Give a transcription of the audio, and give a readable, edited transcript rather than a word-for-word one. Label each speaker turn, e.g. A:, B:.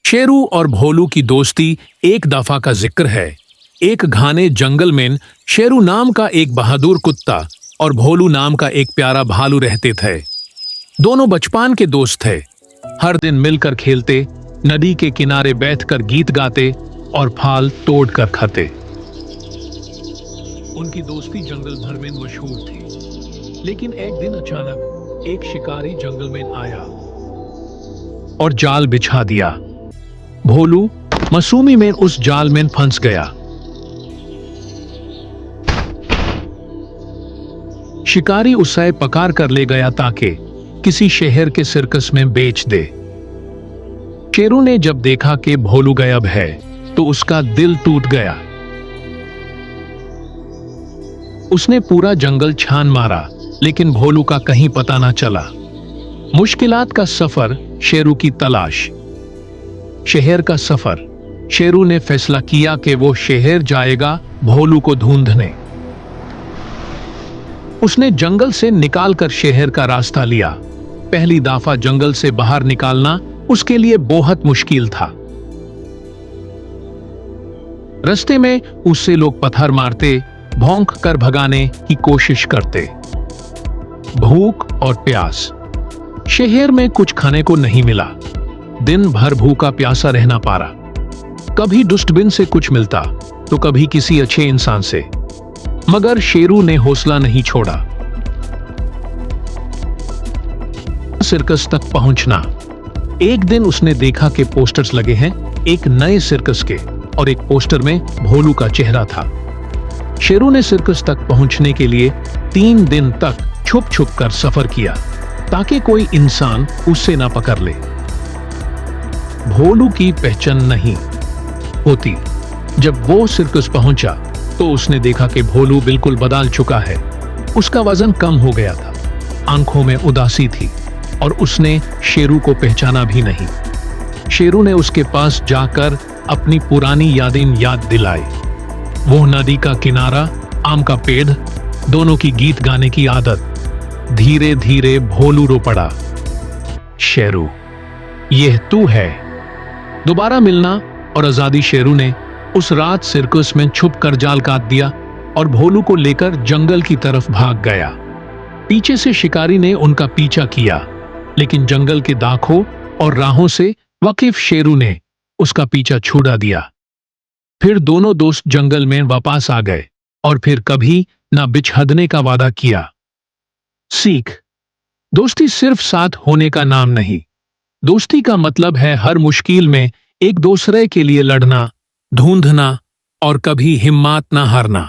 A: शेरू और भोलू की दोस्ती एक दफा का जिक्र है। एक घने जंगल में शेरू नाम का एक बहादुर कुत्ता और भोलू नाम का एक प्यारा भालू रहते थे। दोनों बचपन के दोस्त थे। हर दिन मिलकर खेलते, नदी के किनारे बैठकर गीत गाते और फल तोड़कर खाते। उनकी दोस्ती जंगल भर में मशहूर थी। लेकिन एक दिन अचानक एक शिकारी जंगल में आया और जाल बिछा दिया। भोलू मासूमी में उस जाल में फंस गया। शिकारी उसे पकड़ कर ले गया ताकि किसी शहर के सर्कस में बेच दे। शेरू ने जब देखा कि भोलू गायब है तो उसका दिल टूट गया। उसने पूरा जंगल छान मारा, लेकिन भोलू का कहीं पता ना चला। मुश्किलात का सफर, शेरू की तलाश। शहर का सफर। शेरू ने फैसला किया कि वो शहर जाएगा भोलू को ढूंढने। उसने जंगल से निकालकर शहर का रास्ता लिया। पहली दफा जंगल से बाहर निकालना उसके लिए बहुत मुश्किल था। रास्ते में उससे लोग पत्थर मारते, भौंक कर भगाने की कोशिश करते। भूख और प्यास। शहर में कुछ खाने को नहीं मिला। दिन भर भूखा प्यासा रहना पारा। कभी डस्टबिन से कुछ मिलता तो कभी किसी अच्छे इंसान से। मगर शेरू ने हौसला नहीं छोड़ा। सर्कस तक पहुंचना। एक दिन उसने देखा कि पोस्टर्स लगे हैं एक नए सर्कस के, और एक पोस्टर में भोलू का चेहरा था। शेरू ने सर्कस तक पहुंचने के लिए 3 दिन तक छुप छुप कर सफर किया ताकि कोई इंसान उससे ना पकड़ ले। भोलू की पहचान नहीं होती। जब वो सर्कस पहुंचा तो उसने देखा कि भोलू बिल्कुल बदल चुका है। उसका वजन कम हो गया था, आंखों में उदासी थी और उसने शेरू को पहचाना भी नहीं। शेरू ने उसके पास जाकर अपनी पुरानी यादें याद दिलाई। वो नदी का किनारा, आम का पेड़, दोनों की गीत गाने की आदत। धीरे धीरे भोलू रो पड़ा। शेरू, यह तू है। दोबारा मिलना और आजादी। शेरू ने उस रात सर्कस में छुप कर जाल काट दिया और भोलू को लेकर जंगल की तरफ भाग गया। पीछे से शिकारी ने उनका पीछा किया, लेकिन जंगल के दाखों और राहों से वाकिफ शेरू ने उसका पीछा छुड़ा दिया। फिर दोनों दोस्त जंगल में वापस आ गए और फिर कभी ना बिछड़ने का वादा किया। सीख। दोस्ती सिर्फ साथ होने का नाम नहीं। दोस्ती का मतलब है हर मुश्किल में एक दूसरे के लिए लड़ना, ढूंढना और कभी हिम्मत ना हारना।